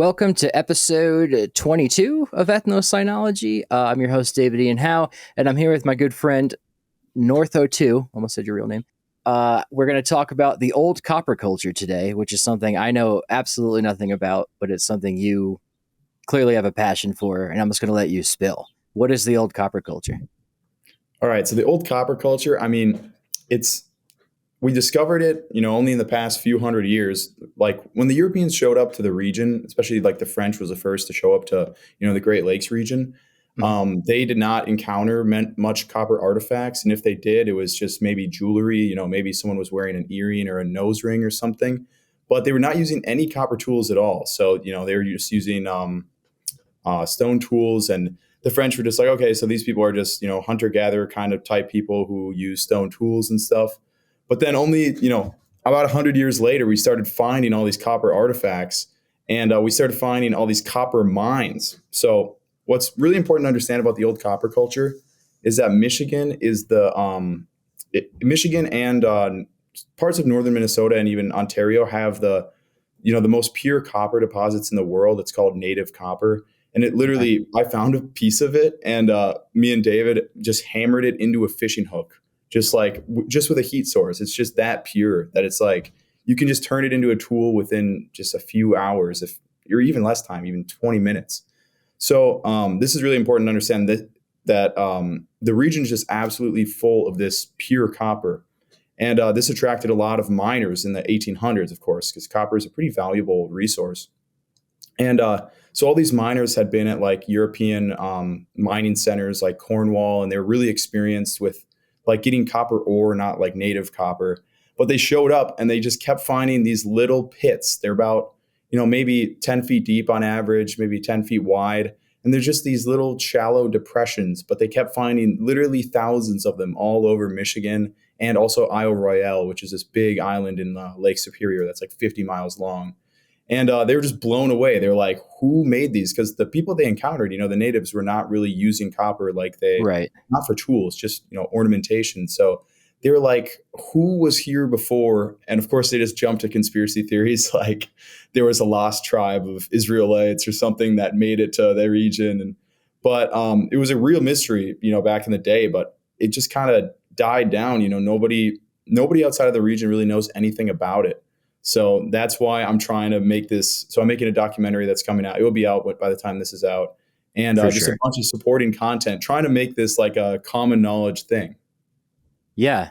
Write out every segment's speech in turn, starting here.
Welcome to episode 22 of Ethnosynology. I'm your host, David Ian Howe, and I'm here with my good friend, North02. Almost said your real name. We're going to talk about the old copper culture today, which is something I know absolutely nothing about, but it's something you clearly have a passion for, and I'm just going to let you spill. What is the old copper culture? All right, so the old copper culture, we discovered it, only in the past few hundred years. Like when the Europeans showed up to the region, especially like the French was the first to show up to, the Great Lakes region. They did not encounter much copper artifacts. And if they did, it was just maybe jewelry, maybe someone was wearing an earring or a nose ring or something, but they were not using any copper tools at all. So, they were just using stone tools, and the French were just like, okay, so these people are just, hunter-gatherer kind of type people who use stone tools and stuff. But then only, about 100 years later, we started finding all these copper artifacts, and we started finding all these copper mines. So what's really important to understand about the old copper culture is that Michigan and parts of northern Minnesota and even Ontario have the most pure copper deposits in the world. It's called native copper. And it literally, I found a piece of it, and me and David just hammered it into a fishing hook. Just with a heat source. It's just that pure that it's like you can just turn it into a tool within just a few hours, if you're even less time, even 20 minutes. So this is really important to understand that the region is just absolutely full of this pure copper. And this attracted a lot of miners in the 1800s, of course, because copper is a pretty valuable resource. And so all these miners had been at like European mining centers like Cornwall, and they're really experienced with like getting copper ore, not like native copper. But they showed up and they just kept finding these little pits. They're about, maybe 10 feet deep on average, maybe 10 feet wide. And they're just these little shallow depressions, but they kept finding literally thousands of them all over Michigan and also Isle Royale, which is this big island in Lake Superior that's like 50 miles long. And they were just blown away. They're like, who made these? Because the people they encountered, the natives were not really using copper not for tools, just, ornamentation. So they were like, who was here before? And of course, they just jumped to conspiracy theories like there was a lost tribe of Israelites or something that made it to their region. But it was a real mystery, back in the day, but it just kind of died down. Nobody outside of the region really knows anything about it. So that's why I'm trying to make this. So I'm making a documentary that's coming out. It will be out by the time this is out. And just a bunch of supporting content, trying to make this like a common knowledge thing. Yeah.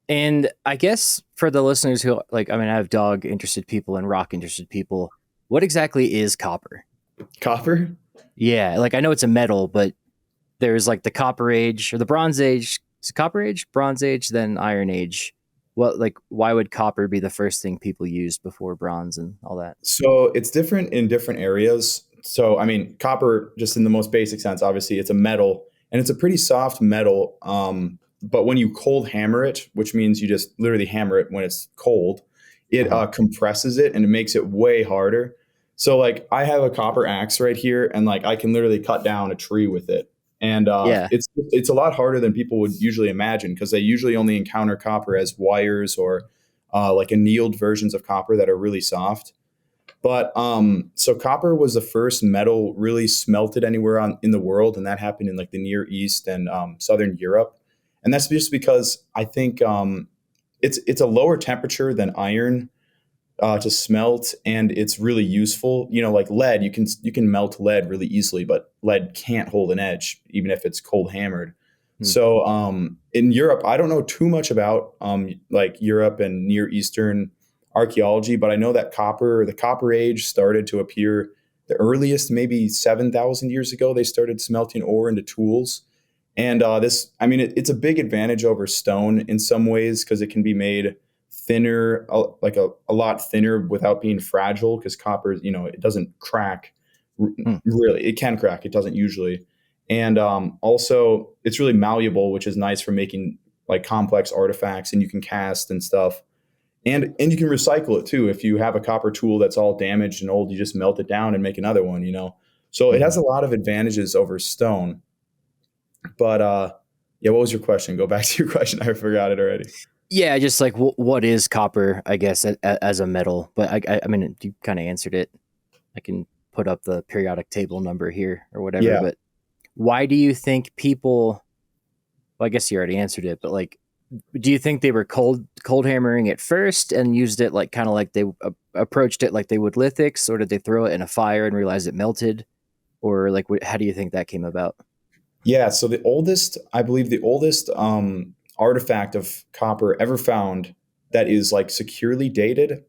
And I guess for the listeners who I have dog interested people and rock interested people, what exactly is copper? Copper? Yeah. I know it's a metal, but there's like the Copper Age or the Bronze Age. Is it Copper Age, Bronze Age, then Iron Age? Why would copper be the first thing people used before bronze and all that? So it's different in different areas. So, copper, just in the most basic sense, obviously it's a metal and it's a pretty soft metal. But when you cold hammer it, which means you just literally hammer it when it's cold, it compresses it and it makes it way harder. So I have a copper axe right here, and I can literally cut down a tree with it. And it's a lot harder than people would usually imagine, because they usually only encounter copper as wires or annealed versions of copper that are really soft. But so copper was the first metal really smelted anywhere in the world, and that happened in the Near East and Southern Europe. And that's just because I think it's a lower temperature than iron to smelt, and it's really useful. Like lead, you can melt lead really easily, but lead can't hold an edge even if it's cold hammered. So in Europe, I don't know too much about Europe and Near Eastern archaeology, but I know that the Copper Age started to appear the earliest, maybe 7,000 years ago. They started smelting ore into tools. And it's a big advantage over stone in some ways, because it can be made thinner, a lot thinner without being fragile, because copper, it doesn't crack. Really, it can crack. It doesn't usually. And also it's really malleable, which is nice for making complex artifacts, and you can cast and stuff. And you can recycle it too. If you have a copper tool that's all damaged and old, you just melt it down and make another one, So it has a lot of advantages over stone. But what was your question? Go back to your question. I forgot it already. Yeah, just what is copper, I guess, as a metal? But I mean, you kind of answered it. I can put up the periodic table number here or whatever. Yeah. But why do you think people? Well, I guess you already answered it, but like, do you think they were cold hammering it first and used it like kind of like they approached it like they would lithics, or did they throw it in a fire and realize it melted, or like how do you think that came about? Yeah. So I believe the oldest artifact of copper ever found that is like securely dated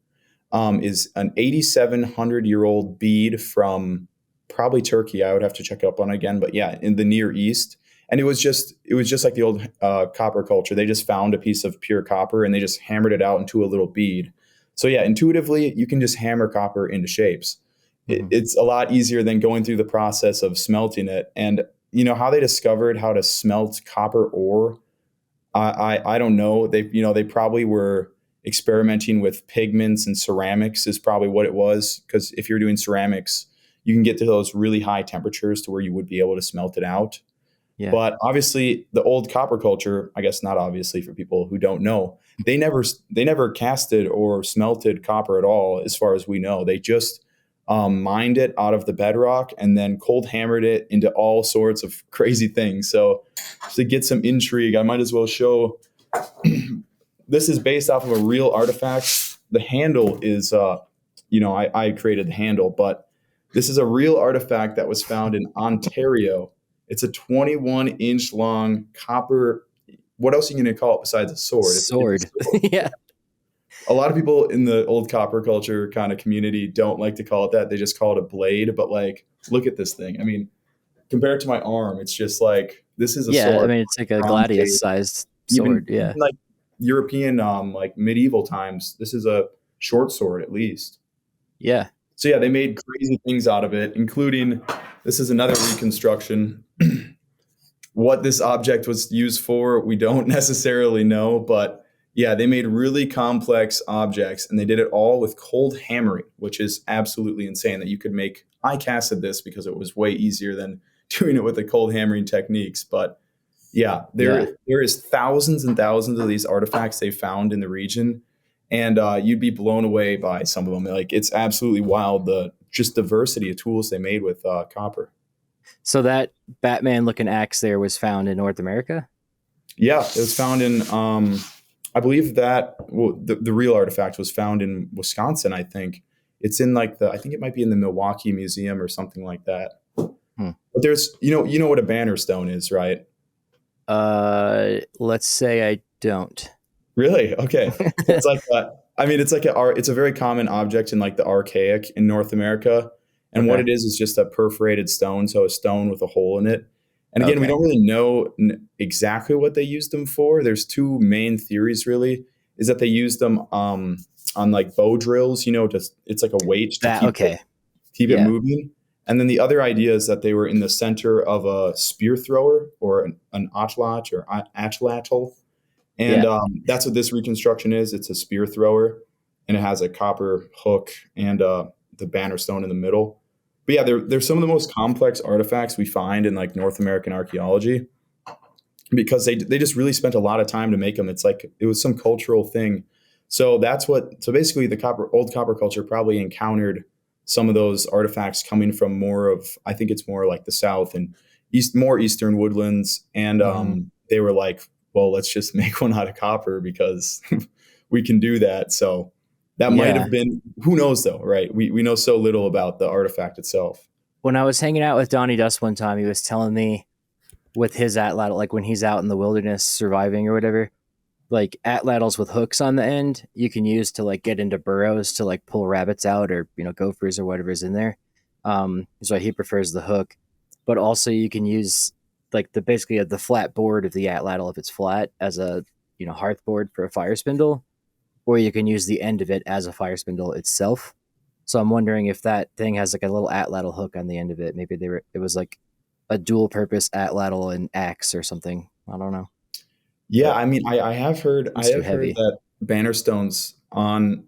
is an 8,700-year-old bead from probably Turkey. I would have to check up on it again, but yeah, in the Near East. And it was just like the old copper culture. They just found a piece of pure copper and they just hammered it out into a little bead. So yeah, intuitively, you can just hammer copper into shapes. Mm-hmm. It's a lot easier than going through the process of smelting it. And you know how they discovered how to smelt copper ore. I don't know. They probably were experimenting with pigments and ceramics is probably what it was. Because if you're doing ceramics, you can get to those really high temperatures to where you would be able to smelt it out. Yeah. But obviously, the old copper culture, I guess not obviously for people who don't know, they never casted or smelted copper at all, as far as we know. They just mined it out of the bedrock and then cold hammered it into all sorts of crazy things. So to get some intrigue, I might as well show. This is based off of a real artifact. The handle is, I created the handle, but this is a real artifact that was found in Ontario. It's a 21-inch long copper. What else are you going to call it besides a sword? It's Sword. a sword. Yeah. A lot of people in the old copper culture kind of community don't like to call it that. They just call it a blade. But like, look at this thing. I mean, compared to my arm, it's just like this is a Yeah. I sword. mean, it's like a Bronze gladius age, sized even, sword. Yeah. even like European, like medieval times. This is a short sword at least. Yeah. So yeah, they made crazy things out of it, including this is another reconstruction. What this object was used for, we don't necessarily know, but yeah, they made really complex objects and they did it all with cold hammering, which is absolutely insane that you could make. I casted this because it was way easier than doing it with the cold hammering techniques. But yeah, Yeah. there is thousands and thousands of these artifacts they found in the region, and you'd be blown away by some of them. Like it's absolutely wild the just diversity of tools they made with copper. So that Batman looking axe there was found in North America? Yeah, it was found in. I believe that the real artifact was found in Wisconsin. I think it's in like the. I think it might be in the Milwaukee Museum or something like that. Hmm. But there's you know what a Bannerstone is, right? Let's say I don't. Really? Okay. It's like I mean, it's a very common object in like the archaic in North America, and what Okay. it is just a perforated stone, so a stone with a hole in it. And again, we Okay. don't really know exactly what they used them for. There's two main theories, really, is that they used them on like bow drills, it's like a weight to That okay. keep it Yeah. moving. And then the other idea is that they were in the center of a spear thrower or an atlat or atlatl. And Yeah. that's what this reconstruction is. It's a spear thrower, and it has a copper hook and the banner stone in the middle. But yeah, they're some of the most complex artifacts we find in like North American archaeology because they just really spent a lot of time to make them. It's like it was some cultural thing. So basically the old copper culture probably encountered some of those artifacts coming from more of, I think it's more like the South and more Eastern woodlands. And Hmm. they were like, well, let's just make one out of copper because we can do that. So that might Yeah. have been, who knows though, right? We know so little about the artifact itself. When I was hanging out with Donnie Dust one time, he was telling me with his atlatl, like when he's out in the wilderness surviving or whatever, like atlatls with hooks on the end, you can use to like get into burrows to like pull rabbits out or gophers or whatever's in there. So he prefers the hook, but also you can use like basically the flat board of the atlatl if it's flat as a hearth board for a fire spindle, or you can use the end of it as a fire spindle itself. So I'm wondering if that thing has like a little atlatl hook on the end of it. Maybe it was like a dual purpose atlatl and axe or something. I don't know, Yeah, but I mean, I it's too have heard heavy. that Bannerstones on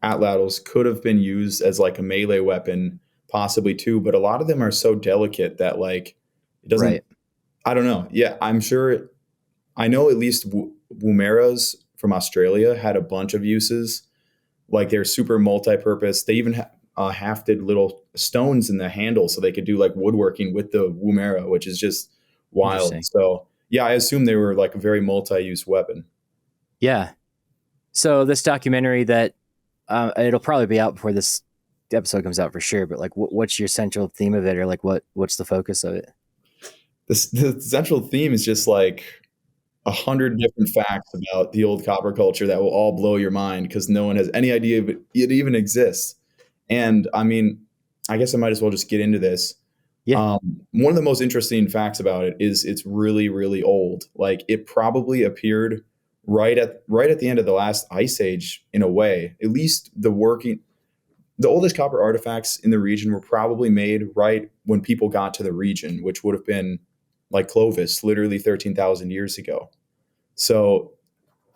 atlatls could have been used as like a melee weapon, possibly too. But a lot of them are so delicate that like it doesn't. Right. I don't know. Yeah, I'm sure. I know at least Woomeras from Australia had a bunch of uses. Like they're super multi-purpose. They even hafted little stones in the handle so they could do like woodworking with the woomera, which is just wild. Interesting. So yeah, I assume they were like a very multi-use weapon. Yeah. So this documentary that it'll probably be out before this episode comes out for sure. But like, what's your central theme of it, or like what's the focus of it? The central theme is just like 100 different facts about the old copper culture that will all blow your mind because no one has any idea it even exists. And I mean, I guess I might as well just get into this. Yeah. One of the most interesting facts about it is it's really, really old. Like it probably appeared right at the end of the last ice age in a way. At least the oldest copper artifacts in the region were probably made right when people got to the region, which would have been like Clovis, literally 13,000 years ago. So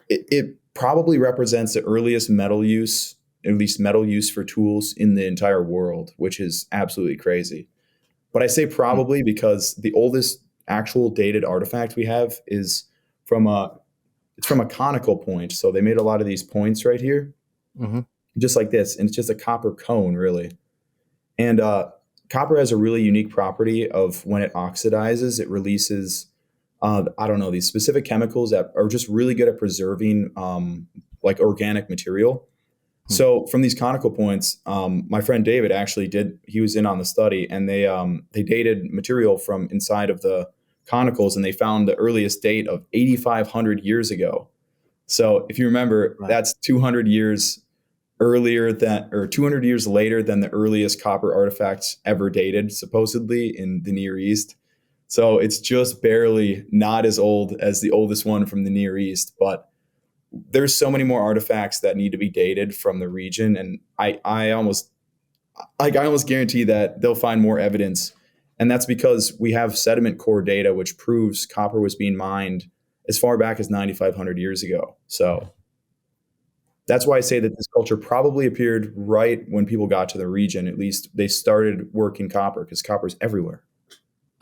it probably represents the earliest metal use, at least metal use for tools in the entire world, which is absolutely crazy. But I say probably because the oldest actual dated artifact we have is from a it's from a conical point. So they made a lot of these points right here, Mm-hmm. just like this, and it's just a copper cone, really. And copper has a really unique property of when it oxidizes, it releases I don't know, these specific chemicals that are just really good at preserving like organic material. So from these conical points, my friend David actually he was in on the study, and they dated material from inside of the conicals, and they found the earliest date of 8,500 years ago. So if you remember, Wow. that's 200 years earlier than, or 200 years later than the earliest copper artifacts ever dated, supposedly in the Near East. So it's just barely not as old as the oldest one from the Near East, but there's so many more artifacts that need to be dated from the region, and I almost guarantee that they'll find more evidence, and that's because we have sediment core data which proves copper was being mined as far back as 9,500 years ago. So that's why I say that this culture probably appeared right when people got to the region. At least they started working copper because copper's everywhere.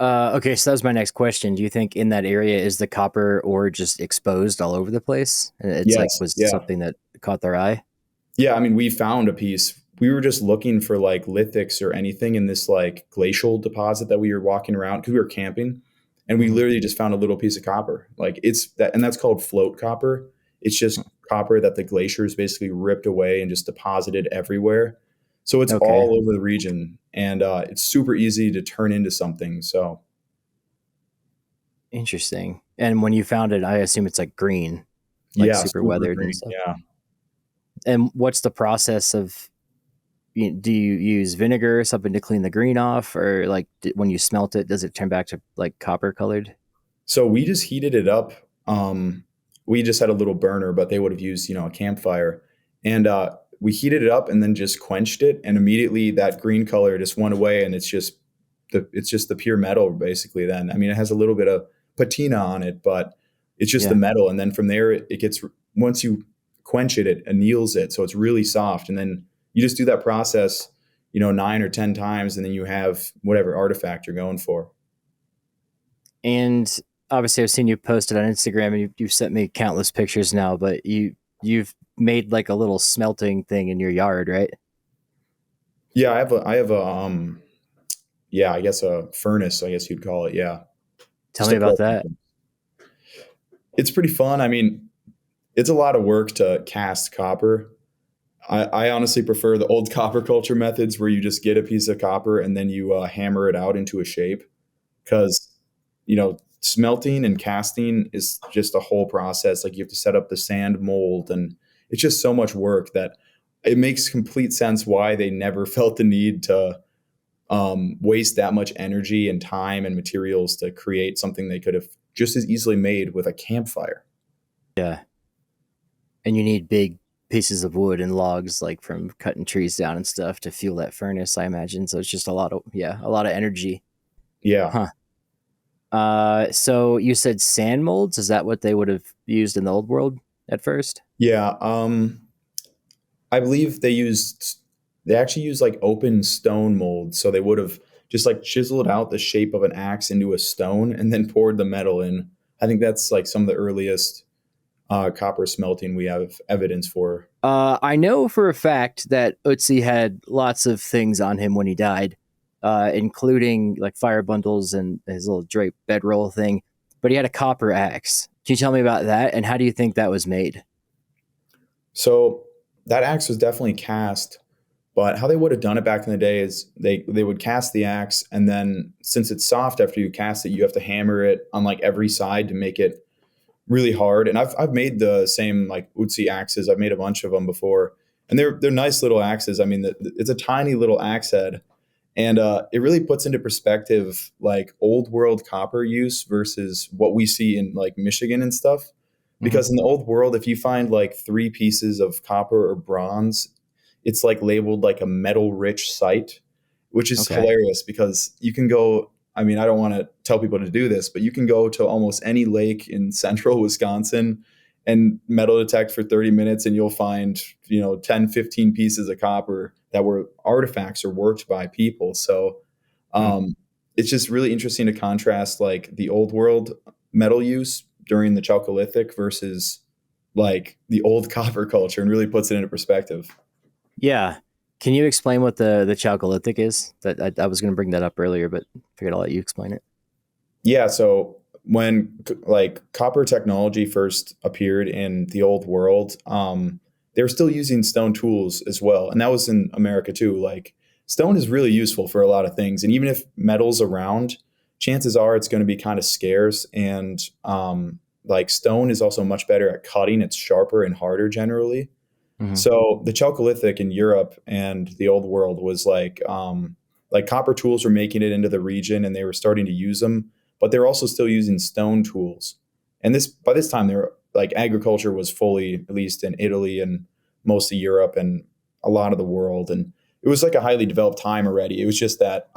Okay, so that was my next question. Do you think in that area is the copper ore just exposed all over the place? And it's like Yes, was yeah. something that caught their eye? Yeah, I mean, we found a piece. We were just looking for like lithics or anything in this like glacial deposit that we were walking around because we were camping, and we Mm-hmm. literally just found a little piece of copper. Like it's that, and that's called float copper. It's just copper that the glaciers basically ripped away and just deposited everywhere. So it's Okay, all over the region, and it's super easy to turn into something. So interesting. And when you found it, I assume it's like green, like yeah, super super weathered and green. stuff. Yeah. And what's the process of? Do you use vinegar or something to clean the green off, or like when you smelt it, does it turn back to like copper colored? So we just heated it up. We just had a little burner, but they would have used, a campfire. And we heated it up and then just quenched it. And immediately that green color just went away. And it's just the pure metal, basically, then. I mean, it has a little bit of patina on it, but it's just the Yeah. metal. And then from there, it gets, once you quench it, it anneals it. So it's really soft. And then you just do that process, 9 or 10 times, and then you have whatever artifact you're going for. And obviously, I've seen you posted on Instagram, and you've sent me countless pictures now. But you've made like a little smelting thing in your yard, right? Yeah, I have a yeah, I guess a furnace, I guess you'd call it. Yeah. Tell Just me a about pressure that. cooker. It's pretty fun. I mean, it's a lot of work to cast copper. I honestly prefer the old copper culture methods where you just get a piece of copper and then you hammer it out into a shape because, smelting and casting is just a whole process. Like you have to set up the sand mold, and it's just so much work that it makes complete sense why they never felt the need to waste that much energy and time and materials to create something they could have just as easily made with a campfire. Yeah, and you need big pieces of wood and logs, like from cutting trees down and stuff, to fuel that furnace. I imagine. So it's just a lot of energy. Yeah. Huh. So you said sand molds? Is that what they would have used in the old world at first? Yeah. I believe they actually used like open stone molds. So they would have just like chiseled out the shape of an axe into a stone and then poured the metal in. I think that's like some of the earliest copper smelting we have evidence for. I know for a fact that Ötzi had lots of things on him when he died, including like fire bundles and his little drape bedroll thing. But he had a copper axe. Can you tell me about that? And how do you think that was made? So that axe was definitely cast, but how they would have done it back in the day is they would cast the axe, and then since it's soft after you cast it, you have to hammer it on like every side to make it really hard. And I've made the same like Ötzi axes. I've made a bunch of them before, and they're nice little axes. I mean, it's a tiny little axe head, and it really puts into perspective like old world copper use versus what we see in like Michigan and stuff. Mm-hmm. Because in the old world, if you find like three pieces of copper or bronze, it's like labeled like a metal rich site, which is Okay. hilarious because you can go. I mean, I don't want to tell people to do this, but you can go to almost any lake in central Wisconsin and metal detect for 30 minutes and you'll find, 10, 15 pieces of copper that were artifacts or worked by people. So Hmm. it's just really interesting to contrast like the old world metal use during the Chalcolithic versus like the old copper culture, and really puts it into perspective. Yeah. Can you explain what the Chalcolithic is? That I was going to bring that up earlier, but figured I'll let you explain it. Yeah, so when like copper technology first appeared in the old world, they were still using stone tools as well, and that was in America too. Like stone is really useful for a lot of things, and even if metal's around, chances are it's going to be kind of scarce. And like stone is also much better at cutting; it's sharper and harder generally. Mm-hmm. So the Chalcolithic in Europe and the Old World was like copper tools were making it into the region, and they were starting to use them, but they're also still using stone tools. And this by this time, they're like agriculture was fully, at least in Italy and most of Europe and a lot of the world, and it was like a highly developed time already. It was just that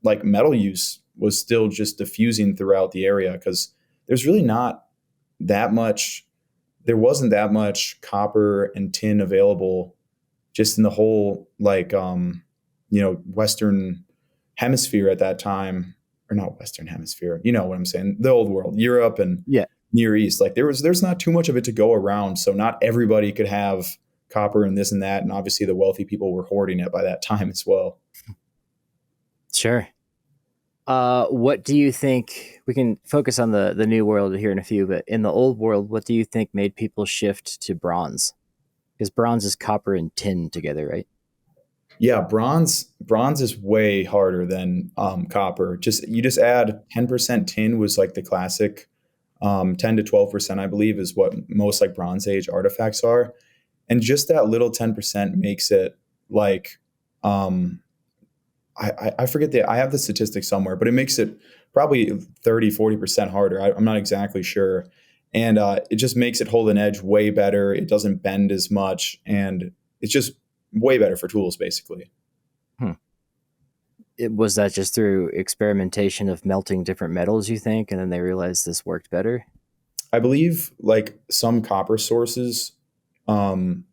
like metal use was still just diffusing throughout the area because there's really not that much there wasn't that much copper and tin available just in the whole like Western hemisphere at that time, or not Western hemisphere, you know what I'm saying, the old world, Europe and Yeah. Near East. Like there's not too much of it to go around, so not everybody could have copper and this and that, and obviously the wealthy people were hoarding it by that time as well. Sure. What do you think? We can focus on the new world here in a few, but in the old world, what do you think made people shift to bronze? Because bronze is copper and tin together, right? Yeah, bronze is way harder than copper. Just you just add 10% tin was like the classic. 10 to 12%, I believe, is what most like Bronze Age artifacts are. And just that little 10% makes it like um, I forget I have the statistics somewhere, but it makes it probably 30-40% harder. I'm not exactly sure. And it just makes it hold an edge way better. It doesn't bend as much. And it's just way better for tools, basically. Hmm. Was that just through experimentation of melting different metals, you think, and then they realized this worked better? I believe like some copper sources, um,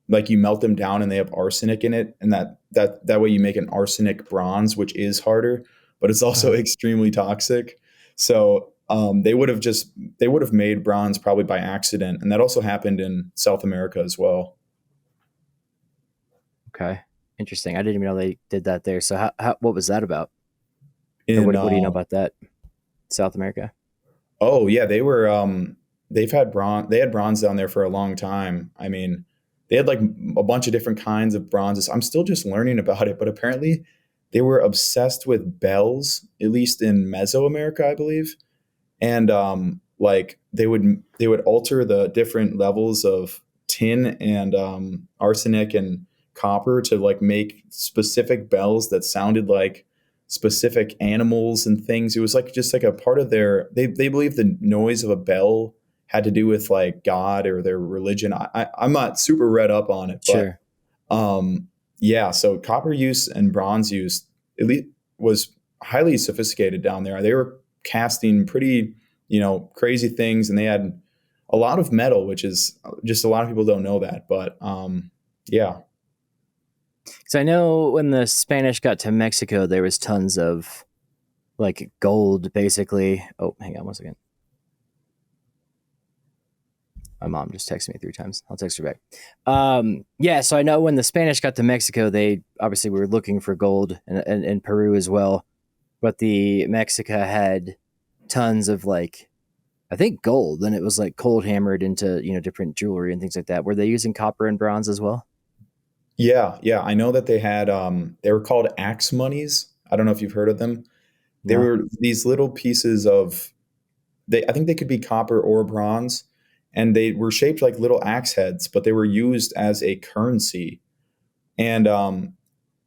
like you melt them down and they have arsenic in it, and that way you make an arsenic bronze, which is harder, but it's also Uh, extremely toxic. So they would have made bronze probably by accident, and that also happened in South America as well. okay, interesting. I didn't even know they did that there. So, what was that about, or In what do you know about that, South America? Oh yeah, they had bronze down there for a long time. I mean, they had like a bunch of different kinds of bronzes. I'm still just learning about it, but apparently they were obsessed with bells, at least in Mesoamerica, I believe. And like they would alter the different levels of tin and arsenic and copper to like make specific bells that sounded like specific animals and things. It was like just like a part of they believe the noise of a bell had to do with like God or their religion. I'm not super read up on it, but Sure. um, yeah, so copper use and bronze use at least was highly sophisticated down there. They were casting pretty, crazy things, and they had a lot of metal, which is just a lot of people don't know that. But yeah, Because I know when the Spanish got to Mexico, there was tons of like gold, basically. Oh, hang on one second. My mom just texted me 3 times. I'll text her back. Yeah, so I know when the Spanish got to Mexico, they obviously were looking for gold and Peru as well. But the Mexica had tons of like, I think gold, and it was like cold hammered into, different jewelry and things like that. Were they using copper and bronze as well? Yeah, yeah. I know that they had they were called axe monies. I don't know if you've heard of them. They No. were these little pieces of they I think they could be copper or bronze, and they were shaped like little axe heads, but they were used as a currency. And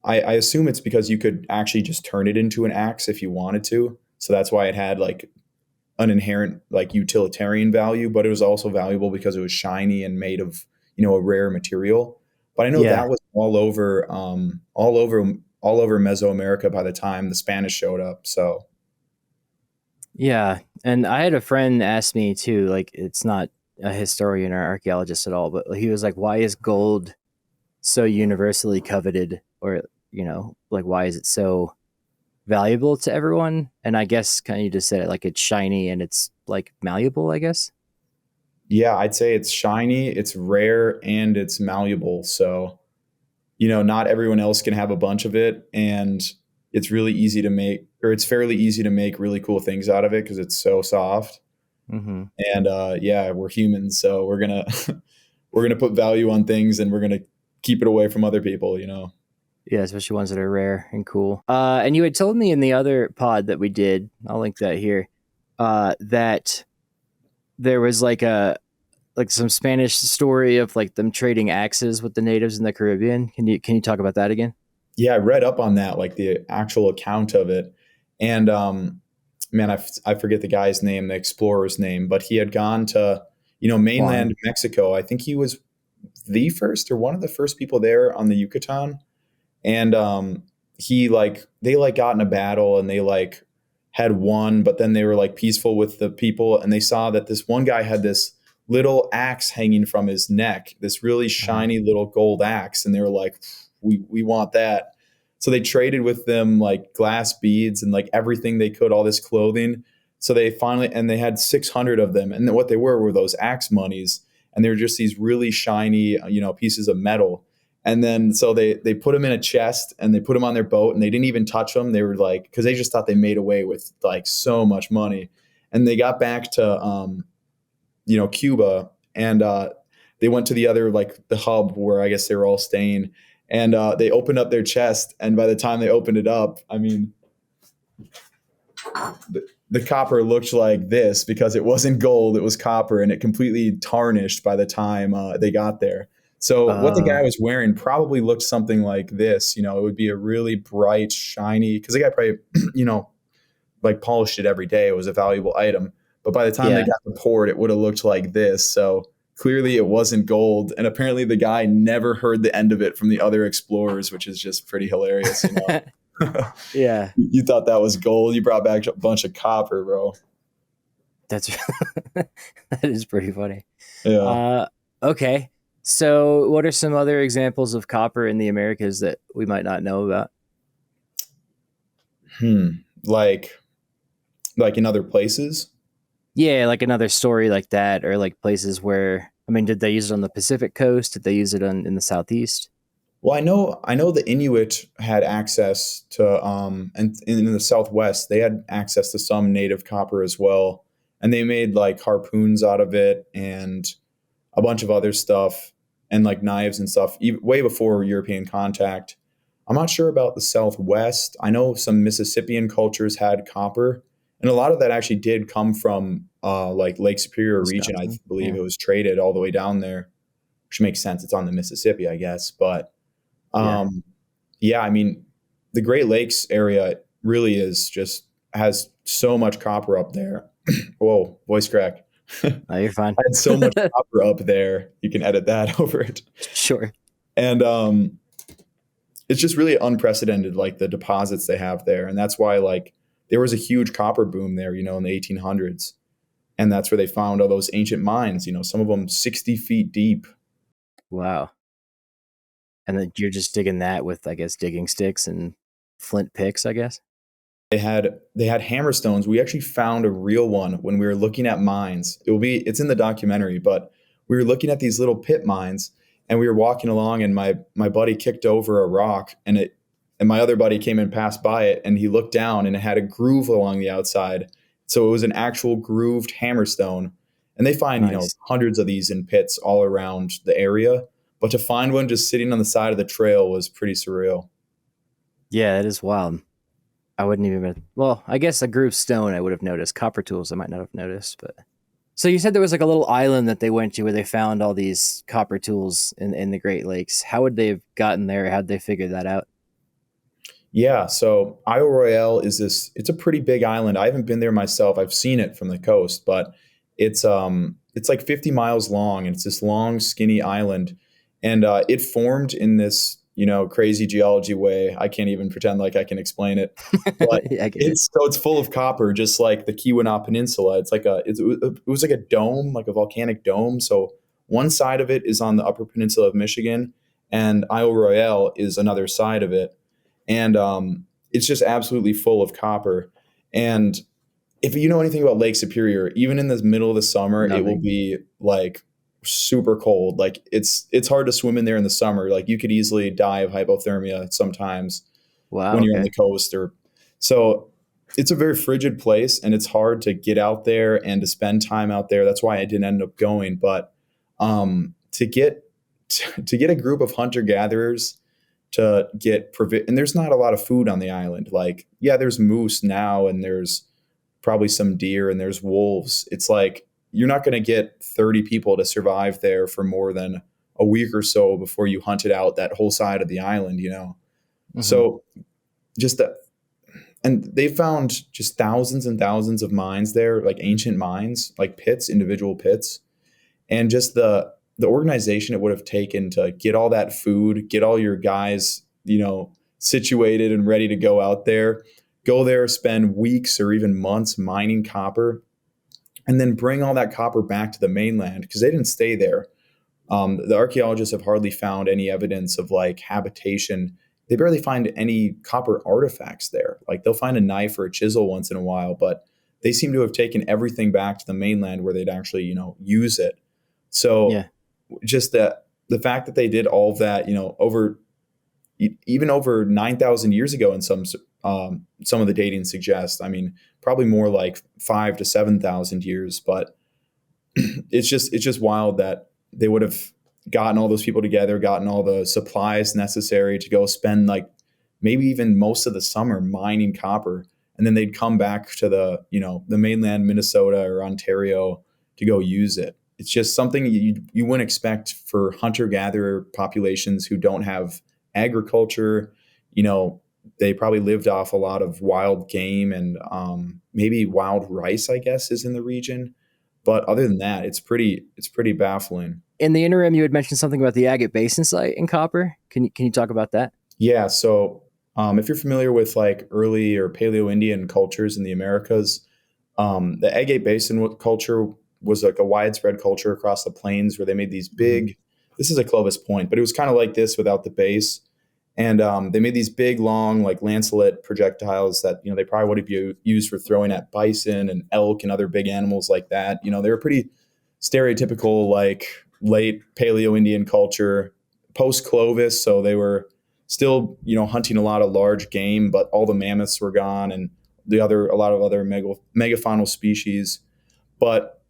I assume it's because you could actually just turn it into an axe if you wanted to. So that's why it had like an inherent like utilitarian value, but it was also valuable because it was shiny and made of a rare material. But I know Yeah. that was all over Mesoamerica by the time the Spanish showed up. So Yeah. And I had a friend ask me too, like, it's not a historian or archaeologist at all, but he was like, why is gold so universally coveted? Or, like, why is it so valuable to everyone? And I guess kind of you just said it, like, it's shiny and it's like malleable, I guess. yeah, I'd say it's shiny, it's rare, and it's malleable. So not everyone else can have a bunch of it, and it's really easy to make, or it's fairly easy to make really cool things out of it because it's so soft. Mm-hmm. And yeah, we're humans, so we're gonna we're gonna put value on things, and we're gonna keep it away from other people. Yeah, especially ones that are rare and cool. And you had told me in the other pod that we did, I'll link that here, that there was like some Spanish story of like them trading axes with the natives in the Caribbean. Can you talk about that again? Yeah, I read up on that, like the actual account of it. And man, I forget the guy's name, the explorer's name, but he had gone to Juan. mainland Mexico. I think he was the first or one of the first people there on the Yucatan. And he like they like got in a battle, and they like had won, but then they were like peaceful with the people, and they saw that this one guy had this little axe hanging from his neck, this really Uh-huh. shiny little gold axe, and they were like, we want that. So they traded with them like glass beads and like everything they could, all this clothing. So they finally, and they had 600 of them, and what they were those axe monies, and they were just these really shiny pieces of metal. And then so they put them in a chest, and they put them on their boat, and they didn't even touch them. They were like, because they just thought they made away with like so much money. And they got back to Cuba, and they went to the other like the hub where I guess they were all staying, and they opened up their chest, and by the time they opened it up, I mean the copper looked like this because it wasn't gold, it was copper, and it completely tarnished by the time they got there. So what the Uh, guy was wearing probably looked something like this. It would be a really bright, shiny, because the guy probably, like polished it every day. It was a valuable item. But by the time they yeah. got the port, it would have looked like this. So clearly it wasn't gold. And apparently the guy never heard the end of it from the other explorers, which is just pretty hilarious. Yeah, You thought that was gold. You brought back a bunch of copper, bro. that's that is pretty funny. Yeah. Uh, okay. So, what are some other examples of copper in the Americas that we might not know about? Hmm. Like in other places. Yeah, like another story like that, or like places where, I mean, did they use it on the Pacific coast? Did they use it in the Southeast? Well, I know the Inuit had access to and in the Southwest they had access to some native copper as well, and they made like harpoons out of it and a bunch of other stuff, and like knives and stuff way before European contact. I'm not sure about the Southwest. I know some Mississippian cultures had copper, and a lot of that actually did come from like Lake Superior region. I Wisconsin. believe Yeah. it was traded all the way down there, which makes sense. It's on the Mississippi, I guess. But Yeah. um, yeah, I mean, the Great Lakes area really is just has so much copper up there. Whoa, voice crack. I Oh, you're fine. had so much copper up there. You can edit that over it. Sure. And it's just really unprecedented, like the deposits they have there. And that's why, like, there was a huge copper boom there, in the 1800s. And that's where they found all those ancient mines, some of them 60 feet deep. Wow. And then you're just digging that with, I guess, digging sticks and flint picks, I guess. They had hammerstones. We actually found a real one when we were looking at mines. It's in the documentary, but we were looking at these little pit mines, and we were walking along, and my buddy kicked over a rock, and my other buddy came and passed by it, and he looked down, and it had a groove along the outside. So it was an actual grooved hammerstone. And they find, Nice. hundreds of these in pits all around the area. But to find one just sitting on the side of the trail was pretty surreal. Yeah, that is wild. I wouldn't even. Well, I guess a groove stone I would have noticed. Copper tools I might not have noticed. But so you said there was like a little island that they went to where they found all these copper tools in the Great Lakes. How would they have gotten there? How'd they figure that out? Yeah, so Isle Royale is this, it's a pretty big island. I haven't been there myself. I've seen it from the coast, but it's like 50 miles long, and it's this long skinny island, and it formed in this, crazy geology way. I can't even pretend like I can explain it. But I get it. it's full of copper, just like the Keweenaw Peninsula. It was like a dome, like a volcanic dome. So one side of it is on the Upper Peninsula of Michigan, and Isle Royale is another side of it, and it's just absolutely full of copper. And if you know anything about Lake Superior, even in the middle of the summer, it will Nothing. be like super cold. Like it's hard to swim in there in the summer. Like you could easily die of hypothermia sometimes Wow. when you're on the Okay. coast. Or so it's a very frigid place, and it's hard to get out there and to spend time out there. That's why I didn't end up going. But to get to get a group of hunter gatherers to and there's not a lot of food on the island. Like, yeah, there's moose now, and there's probably some deer, and there's wolves. It's like you're not going to get 30 people to survive there for more than a week or so before you hunted out that whole side of the island. Hmm. So just that, and they found just thousands and thousands of mines there, like ancient mines, like pits, individual pits, and just the organization it would have taken to get all that food, get all your guys, situated and ready to go there, spend weeks or even months mining copper, and then bring all that copper back to the mainland because they didn't stay there. The archaeologists have hardly found any evidence of like habitation. They barely find any copper artifacts there. Like they'll find a knife or a chisel once in a while, but they seem to have taken everything back to the mainland where they'd actually, use it. So Yeah. just the fact that they did all of that, even over 9,000 years ago, in some of the dating suggests. I mean, probably more like 5 to 7,000 years, but it's just wild that they would have gotten all those people together, gotten all the supplies necessary to go spend like maybe even most of the summer mining copper, and then they'd come back to the mainland Minnesota or Ontario to go use it. It's just something you wouldn't expect for hunter gatherer populations who don't have agriculture. They probably lived off a lot of wild game, and maybe wild rice, I guess, is in the region. But other than that, it's pretty baffling. In the interim, you had mentioned something about the Agate Basin site in copper. Can you talk about that? Yeah. So if you're familiar with like early or Paleo Indian cultures in the Americas, the Agate Basin culture was like a widespread culture across the plains where they made these Hmm. big. This is a Clovis point, but it was kind of like this without the base. And they made these big, long, like lancelet projectiles that they probably would have used for throwing at bison and elk and other big animals like that. They were pretty stereotypical, like late Paleo Indian culture, post Clovis. So they were still, hunting a lot of large game, but all the mammoths were gone, and a lot of other megafaunal species. But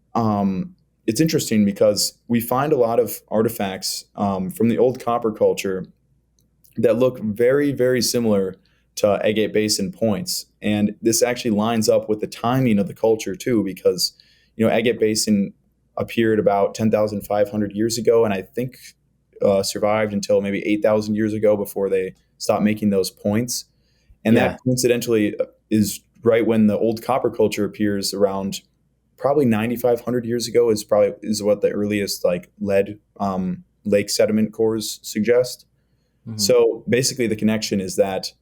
it's interesting because we find a lot of artifacts from the old copper culture that look very, very similar to Agate Basin points. And this actually lines up with the timing of the culture too, because Agate Basin appeared about 10,500 years ago, and I think survived until maybe 8,000 years ago before they stopped making those points. And that Yeah. coincidentally is right when the old copper culture appears, around probably 9,500 years ago, is what the earliest like lead lake sediment cores suggest. Hmm. So basically, the connection is that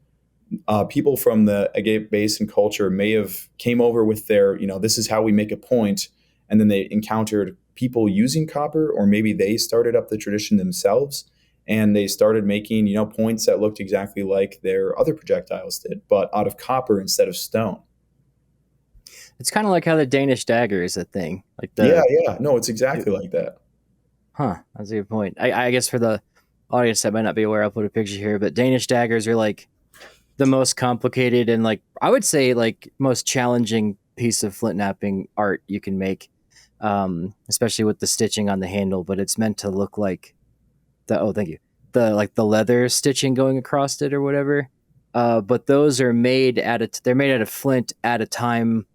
people from the Agate Basin culture may have came over with their, this is how we make a point, and then they encountered people using copper, or maybe they started up the tradition themselves, and they started making, points that looked exactly like their other projectiles did, but out of copper instead of stone. It's kind of like how the Danish dagger is a thing. Like Yeah, the yeah, no, it's exactly like that. Huh. That's a good point. I guess for the audience that might not be aware, I'll put a picture here. But Danish daggers are like the most complicated and like I would say like most challenging piece of flint knapping art you can make, especially with the stitching on the handle. But it's meant to look like the thank you, the like the leather stitching going across it or whatever. But those are made they're made out of flint at a time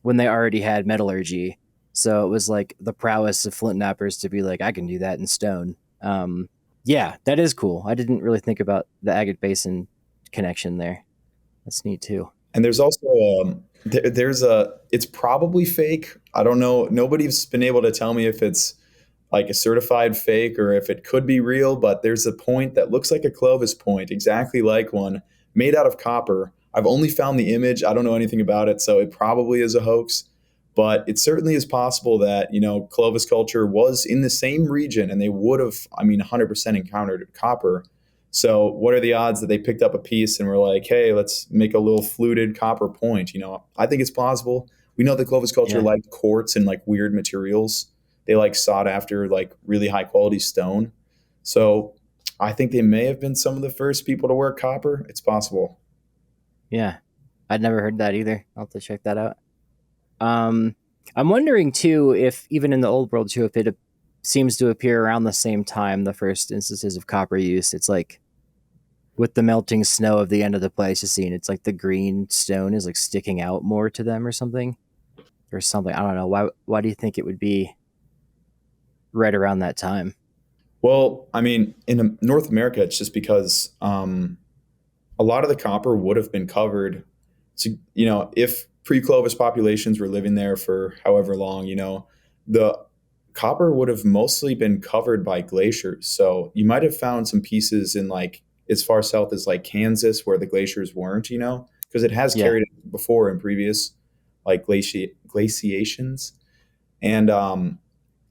when they already had metallurgy. So it was like the prowess of flint knappers to be like, I can do that in stone. Yeah, that is cool. I didn't really think about the Agate Basin connection there. That's neat too. And there's also there's a it's probably fake. I don't know. Nobody's been able to tell me if it's like a certified fake or if it could be real, but there's a point that looks like a Clovis point, exactly like one, made out of copper. I've only found the image. I don't know anything about it, so it probably is a hoax. But it certainly is possible that, Clovis culture was in the same region and they would have, 100% encountered copper. So what are the odds that they picked up a piece and were like, hey, let's make a little fluted copper point? I think it's plausible. We know the Clovis culture Yeah. liked quartz and like weird materials. They like sought after like really high quality stone. So I think they may have been some of the first people to work copper. It's possible. Yeah. I'd never heard that either. I'll have to check that out. Um, I'm wondering too if even in the old world too, if it seems to appear around the same time, the first instances of copper use. It's like with the melting snow of the end of the Pleistocene, it's like the green stone is like sticking out more to them or something. Or something. I don't know. Why do you think it would be right around that time? Well, in North America, it's just because a lot of the copper would have been covered. So, if pre-Clovis populations were living there for however long, the copper would have mostly been covered by glaciers. So you might have found some pieces in like as far south as like Kansas where the glaciers weren't, because it has Yeah. carried it before in previous like glaciations. And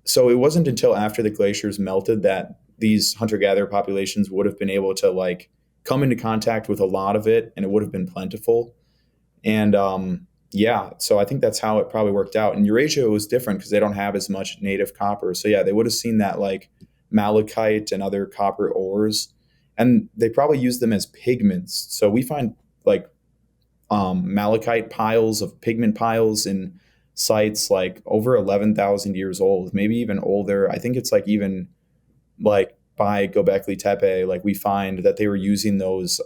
so it wasn't until after the glaciers melted that these hunter-gatherer populations would have been able to like come into contact with a lot of it and it would have been plentiful. And yeah, so I think that's how it probably worked out. In Eurasia, it was different because they don't have as much native copper. So yeah, they would have seen that like malachite and other copper ores, and they probably used them as pigments. So we find like malachite piles of pigment piles in sites like over 11,000 years old, maybe even older. I think it's like even like by Göbekli Tepe, like we find that they were using those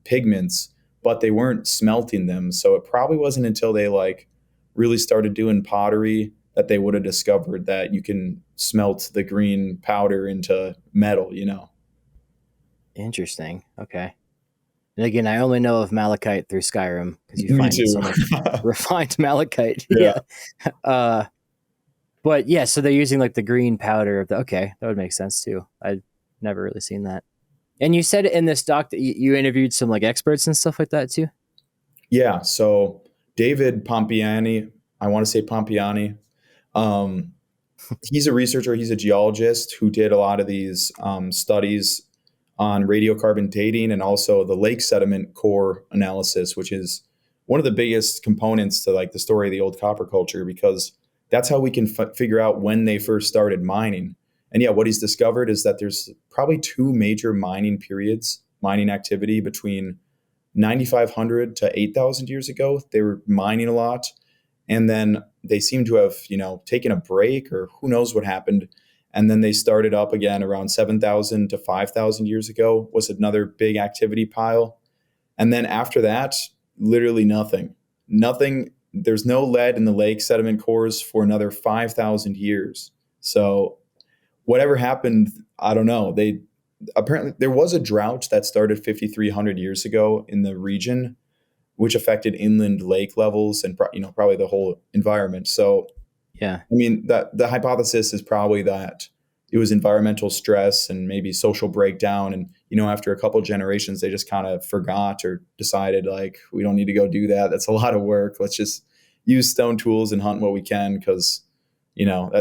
pigments, but they weren't smelting them. So it probably wasn't until they like really started doing pottery that they would have discovered that you can smelt the green powder into metal. Interesting. Okay. And again, I only know of malachite through Skyrim because you Me find too. so much refined malachite. Yeah. Yeah. Uh, but yeah, so they're using like the green powder of the. Okay, that would make sense too. I'd never really seen that. And you said in this doc that you interviewed some like experts and stuff like that too. Yeah. So David Pompeani, I want to say Pompeani. Um, he's a researcher, he's a geologist who did a lot of these studies on radiocarbon dating and also the lake sediment core analysis, which is one of the biggest components to like the story of the old copper culture because that's how we can figure out when they first started mining. And yeah, what he's discovered is that there's probably two major mining periods, mining activity between 9,500 to 8,000 years ago. They were mining a lot, and then they seem to have taken a break or who knows what happened, and then they started up again around 7,000 to 5,000 years ago was another big activity pile, and then after that literally nothing. There's no lead in the lake sediment cores for another 5,000 years. So whatever happened, I don't know. They apparently there was a drought that started 5,300 years ago in the region, which affected inland lake levels and probably the whole environment. So Yeah. that the hypothesis is probably that it was environmental stress and maybe social breakdown, and after a couple of generations they just kind of forgot or decided like we don't need to go do that. That's a lot of work. Let's just use stone tools and hunt what we can because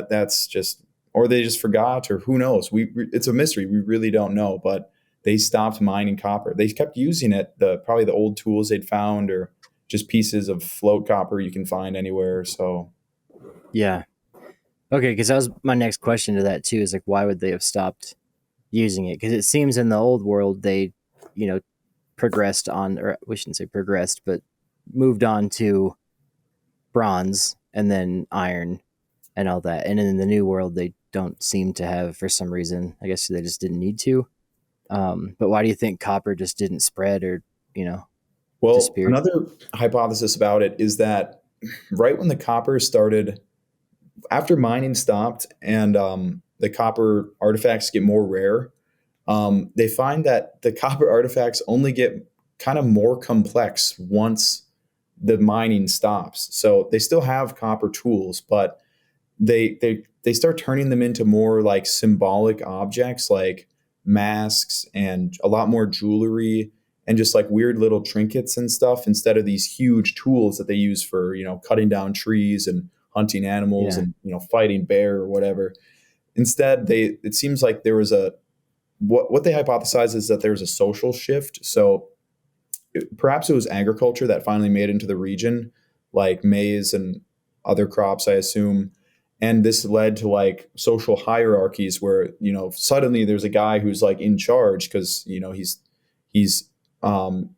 that's just, or they just forgot, or who knows. It's a mystery. We really don't know, but they stopped mining copper. They kept using it, probably the old tools they'd found or just pieces of float copper you can find anywhere. So Yeah. Okay, because that was my next question to that too. Is like, why would they have stopped using it? Because it seems in the old world they, you know, progressed on, or we shouldn't say progressed, but moved on to bronze and then iron and all that. And in the new world, they don't seem to have for some reason. I guess they just didn't need to. But why do you think copper just didn't spread or you know Well, disappeared? another hypothesis about it is that right when the copper started, after mining stopped and the copper artifacts get more rare, they find that the copper artifacts only get kind of more complex once the mining stops. So they still have copper tools, but they start turning them into more like symbolic objects, like masks and a lot more jewelry and just like weird little trinkets and stuff instead of these huge tools that they use for cutting down trees and hunting animals Yeah, and fighting bear or whatever. Instead, it seems like there was a what they hypothesize is that there was a social shift. So perhaps it was agriculture that finally made into the region, like maize and other crops, I assume. And this led to like social hierarchies where, suddenly there's a guy who's like in charge because, he's um,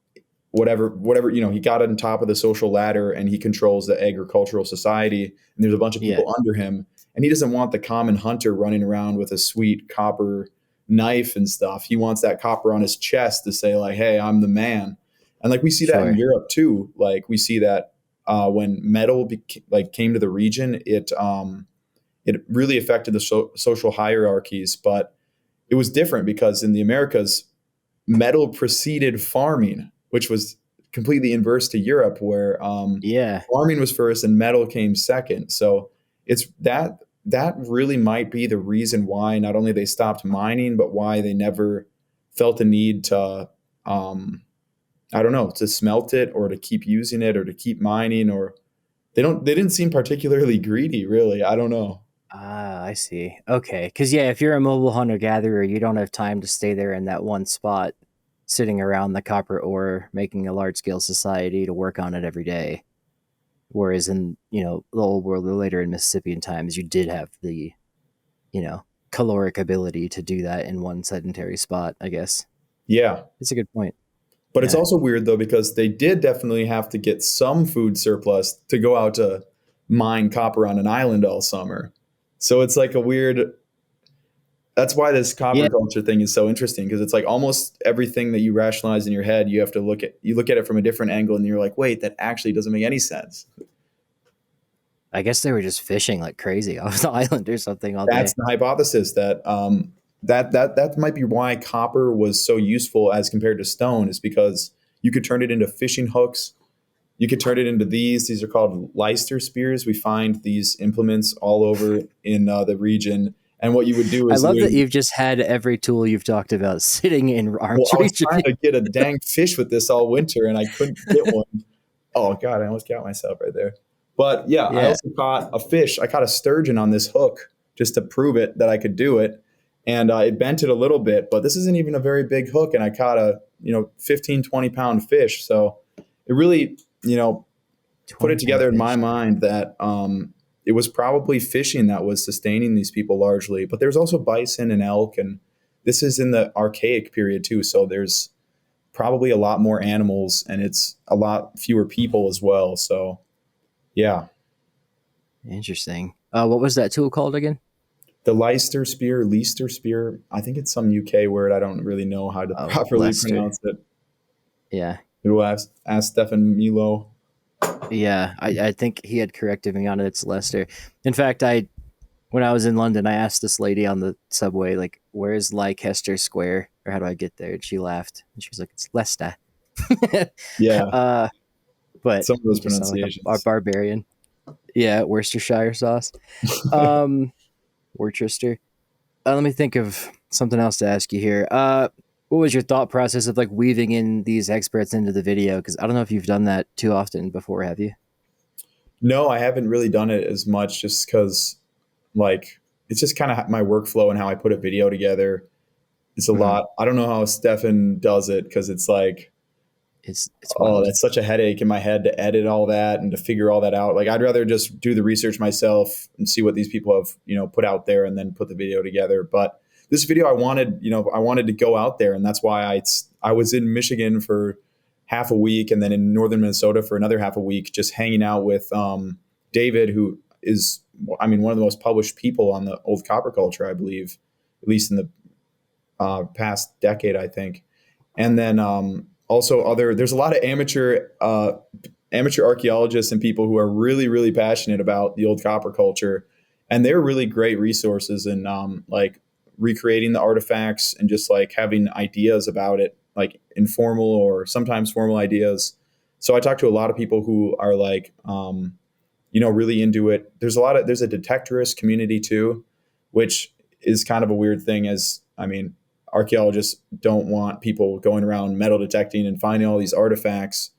whatever, he got on top of the social ladder and he controls the agricultural society. And there's a bunch of yeah, people under him. And he doesn't want the common hunter running around with a sweet copper knife and stuff. He wants that copper on his chest to say, like, hey, I'm the man. And like we see that in sure, Europe too. Like we see that when metal came to the region, it really affected the social hierarchies. But it was different because in the Americas, metal preceded farming, which was completely inverse to Europe, where yeah. farming was first and metal came second. So it's that really might be the reason why not only they stopped mining, but why they never felt a need to I don't know, to smelt it or to keep using it or to keep mining, or they didn't seem particularly greedy, really. I don't know. Ah, I see. Okay, because yeah, if you're a mobile hunter gatherer, you don't have time to stay there in that one spot, sitting around the copper ore, making a large scale society to work on it every day. Whereas in the old world or later in Mississippian times, you did have the caloric ability to do that in one sedentary spot. I guess Yeah. it's a good point. But it's Yeah. also weird though because they did definitely have to get some food surplus to go out to mine copper on an island all summer. So it's like a weird. That's why this copper Yeah, culture thing is so interesting because it's like almost everything that you rationalize in your head, you have to look at it from a different angle, and you're like, wait, that actually doesn't make any sense. I guess they were just fishing like crazy off the island or something all That's day. the hypothesis that that might be why copper was so useful as compared to stone, is because you could turn it into fishing hooks. You could turn it into these. These are called Leicester spears. We find these implements all over in the region. And what you would do I is love that literally, you've just had every tool you've talked about sitting in well, arm's I was reach of trying you. to get a dang fish with this all winter and I couldn't get one. Oh God, I almost got myself right there. But yeah, I Yeah. also caught a fish. I caught a sturgeon on this hook just to prove it that I could do it. And it bent it a little bit, but this isn't even a very big hook. And I caught a, 15, 20 pound fish. So it really, put it 20-pound together in my fish. mind that it was probably fishing that was sustaining these people largely. But there's also bison and elk. And this is in the archaic period too. So there's probably a lot more animals and it's a lot fewer people as well. So yeah, Interesting. What was that tool called again? the Leicester spear. I think it's some UK word. I don't really know how to Oh, properly Lester. pronounce it. Yeah. We'll ask Stefan Milo. Yeah. I think he had corrected me on it. It's Lester. In fact, when I was in London, I asked this lady on the subway, like, where's Leicester Square? Or how do I get there? And she laughed. And she was like, it's Leicester. Yeah, uh, but some of those you just sound like a pronunciations. barbarian. Yeah, Worcestershire sauce. Um, Worcester. Let me think of something else to ask you here. What was your thought process of like weaving in these experts into the video? Because I don't know if you've done that too often before, have you? No, I haven't really done it as much just because, like, it's just kind of my workflow and how I put a video together. It's a Hmm. lot. I don't know how Stefan does it because it's like It's Oh, wild. that's such a headache in my head to edit all that and to figure all that out. Like I'd rather just do the research myself and see what these people have, put out there and then put the video together. But this video I wanted to go out there, and that's why I was in Michigan for half a week and then in northern Minnesota for another half a week, just hanging out with David, who is, I mean, one of the most published people on the old copper culture, I believe, at least in the past decade, I think. And then also there's a lot of amateur archaeologists and people who are really, really passionate about the old copper culture. And they're really great resources in like recreating the artifacts and just like having ideas about it, like informal or sometimes formal ideas. So I talked to a lot of people who are like, really into it. There's a detectorist community too, which is kind of a weird thing archaeologists don't want people going around metal detecting and finding all these artifacts.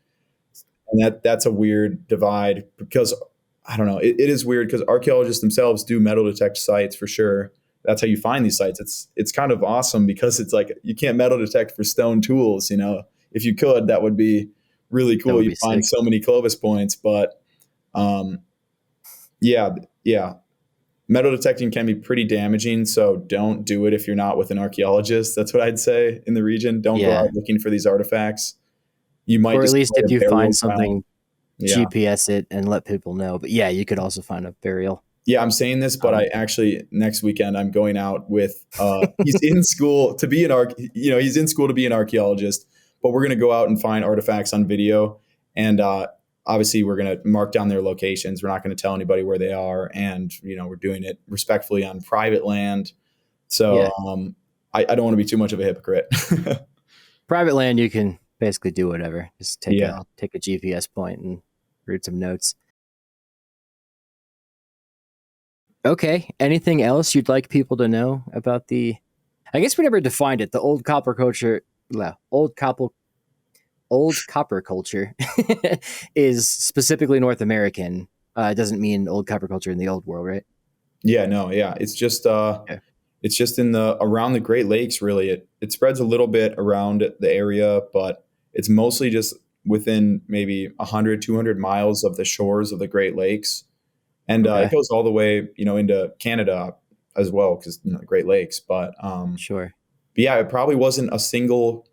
And that's a weird divide because I don't know. It is weird because archaeologists themselves do metal detect sites for sure. That's how you find these sites. It's kind of awesome because it's like you can't metal detect for stone tools. If you could, that would be really That cool. would You'd be find sick. so many Clovis points, but um, yeah. Metal detecting can be pretty damaging, so don't do it if you're not with an archaeologist. That's what I'd say in the region. Don't go Yeah. out looking for these artifacts. You might Or at least destroy if a you burial find ground. something, Yeah. GPS it and let people know. But yeah, you could also find a burial. Yeah, I'm saying this, but I Um, actually next weekend I'm going out with he's in school to be he's in school to be an archaeologist, but we're going to go out and find artifacts on video and obviously we're going to mark down their locations. We're not going to tell anybody where they are and we're doing it respectfully on private land. So yeah. I don't want to be too much of a hypocrite. Private land, you can basically do whatever. Just Yeah. take a GPS point and read some notes. Okay. Anything else you'd like people to know about the? I guess we never defined it. The old copper culture, well, old copper culture is specifically North American. It doesn't mean old copper culture in the old world, right? Yeah, no, yeah. Yeah. It's just in the around the Great Lakes really. It spreads a little bit around the area, but it's mostly just within maybe 100, 200 miles of the shores of the Great Lakes. And it Okay. goes all the way, into Canada as well because the Great Lakes, Sure. but yeah, it probably wasn't a single,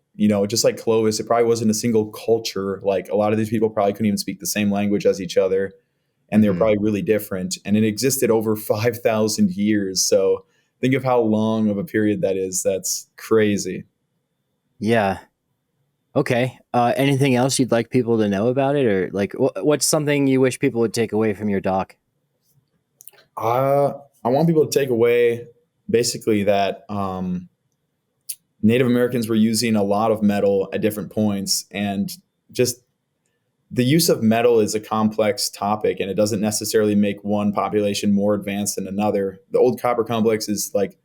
just like Clovis, it probably wasn't a single culture. Like a lot of these people probably couldn't even speak the same language as each other, and they were Hmm. probably really different. And it existed over 5,000 years. So think of how long of a period that is. That's crazy. Yeah. Okay. Anything else you'd like people to know about it, or like what's something you wish people would take away from your doc? Uh, I want people to take away basically that Native Americans were using a lot of metal at different points, and just the use of metal is a complex topic and it doesn't necessarily make one population more advanced than another. The old copper complex is like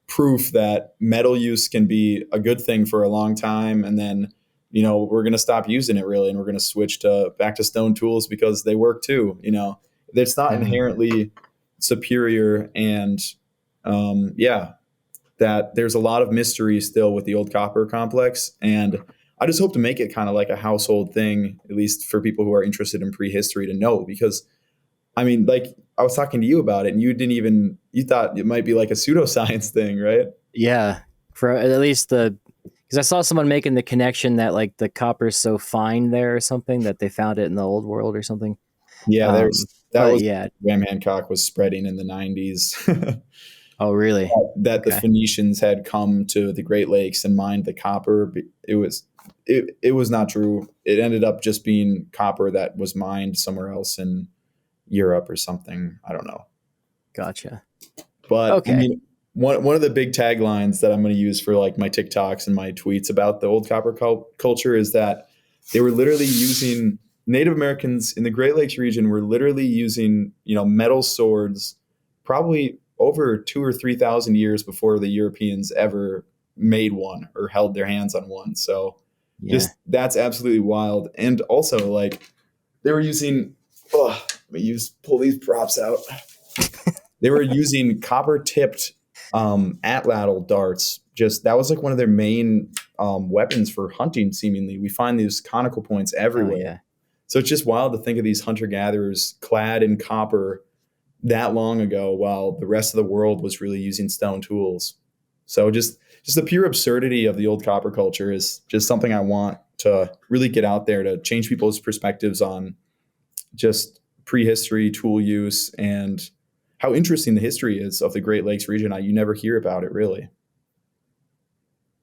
proof that metal use can be a good thing for a long time and then we're going to stop using it really and we're going to switch to back to stone tools because they work too. It's not Hmm. inherently superior and yeah, that there's a lot of mystery still with the old copper complex. And I just hope to make it kind of like a household thing, at least for people who are interested in prehistory to know. Because, I mean, like I was talking to you about it and you thought it might be like a pseudoscience thing, right? Yeah. For at least because I saw someone making the connection that like the copper's so fine there or something that they found it in the old world or something. Yeah, that But was yeah. Graham Hancock was spreading in the 90s. Oh, really? That the Okay. Phoenicians had come to the Great Lakes and mined the copper. It was not true. It ended up just being copper that was mined somewhere else in Europe or something. I don't know. Gotcha. But I Okay. mean, one of the big taglines that I'm going to use for like my TikToks and my tweets about the old copper culture is that they were literally using Native Americans in the Great Lakes region were literally using metal swords, probably over 2 or 3 thousand years before the Europeans ever made one or held their hands on one. So Yeah. just that's absolutely wild. And also like they were using. Oh, let me pull these props out. They were using copper tipped atlatl darts. Just that was like one of their main weapons for hunting. Seemingly, we find these conical points Oh everywhere. yeah. So it's just wild to think of these hunter gatherers clad in copper that long ago, while the rest of the world was really using stone tools. So just the pure absurdity of the old copper culture is just something I want to really get out there to change people's perspectives on just prehistory tool use and how interesting the history is of the Great Lakes region. You never hear about it really.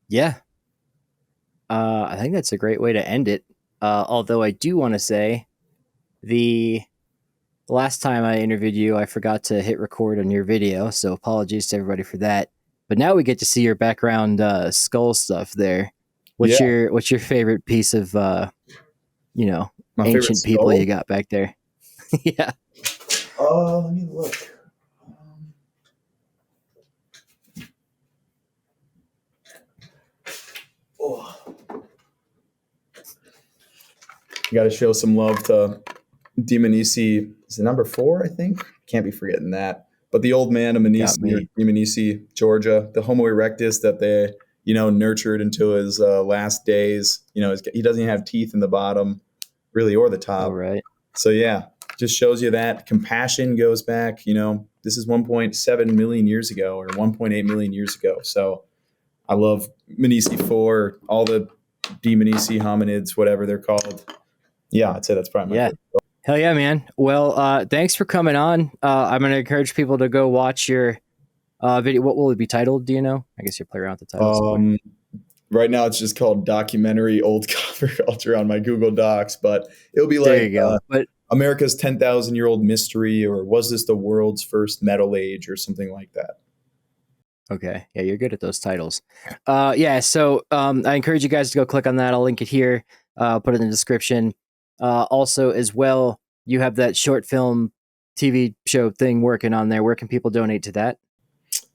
Yeah. I think that's a great way to end it. Although I do want to say the last time I interviewed you, I forgot to hit record on your video, so apologies to everybody for that. But now we get to see your background skull stuff there. Yeah, What's your favorite piece of you know, my favorite ancient people you skull. got back there? Yeah. Let me look. Oh. You got to show some love to Dmanisi. Is it number 4? I think can't be forgetting that. But the old man of Got Dmanisi, or me. Dmanisi, Georgia, the Homo erectus that they nurtured into his last days. He doesn't even have teeth in the bottom, really, or the All top. right. So yeah, just shows you that compassion goes back. This is 1.7 million years ago or 1.8 million years ago. So I love Dmanisi 4, all the Dmanisi hominids, whatever they're called. Yeah, I'd say that's probably my Yeah. favorite. Hell yeah, man. Well, thanks for coming on. I'm gonna encourage people to go watch your video. What will it be titled? Do you know? I guess you'll play around with the title somewhere. Right now, it's just called Documentary Old Copper Culture on my Google Docs, but it'll be There like you go. But America's 10,000-year-old mystery, or was this the world's first metal age, or something like that. okay, yeah, you're good at those titles. Yeah, so I encourage you guys to go click on that. I'll link it here. Put it in the description. Also, as well, you have that short film TV show thing working on there. Where can people donate to that?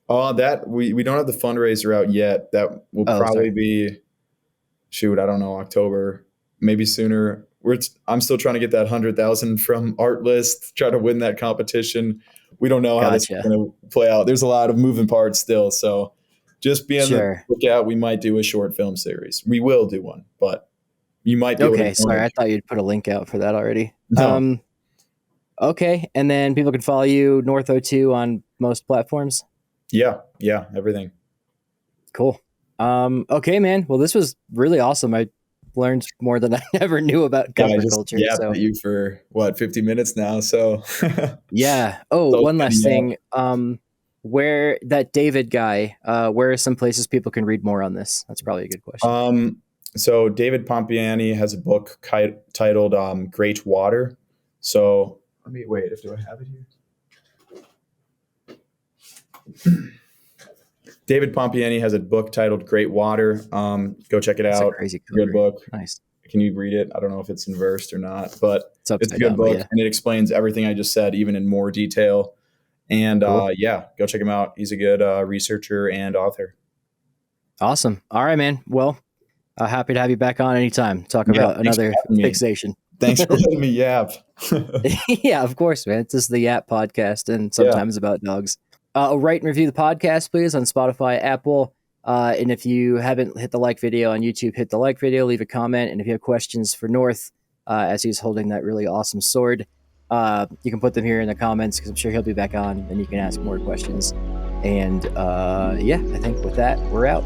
That we don't have the fundraiser out yet. That will Oh, probably sorry. be, shoot, I don't know, October, maybe sooner. I'm still trying to get that 100,000 from Artlist, try to win that competition. We don't know how this is Gotcha. going to play out. There's a lot of moving parts still, so just be on the Sure. lookout. We might do a short film series. We will do one, but you might be able to Okay, sorry. I donate. thought you'd put a link out for that already. No, Okay, and then people can follow you North02 on most platforms. yeah, everything. Cool. Okay, man. Well, this was really awesome. I learned more than I ever knew about Yeah, I copper just culture. yapped So at you for what 50 minutes now. So, yeah. Oh, so one good last to yap. thing. Where that David guy, where are some places people can read more on this? That's probably a good question. So David Pompeani has a book titled Great Water. So let me wait. Do I have it here? David Pompeani has a book titled Great Water. Go check it That's a out. crazy Good cover. book. Nice. Can you read it? I don't know if it's in verse or not, but It's it's a upside good down, but book yeah. and it explains everything I just said, even in more detail. And Cool. yeah, go check him out. He's a good researcher and author. Awesome. All right, man. Well, happy to have you back on anytime. Talk Yeah, about thanks for another having me. fixation. Thanks for letting me yap. Yeah, of course, man. It's just the Yap podcast and Yeah. sometimes about dogs. Rate and review the podcast, please, on Spotify, Apple. And if you haven't hit the like video on YouTube, hit the like video, leave a comment. And if you have questions for North, as he's holding that really awesome sword, you can put them here in the comments because I'm sure he'll be back on and you can ask more questions. And yeah, I think with that, we're out.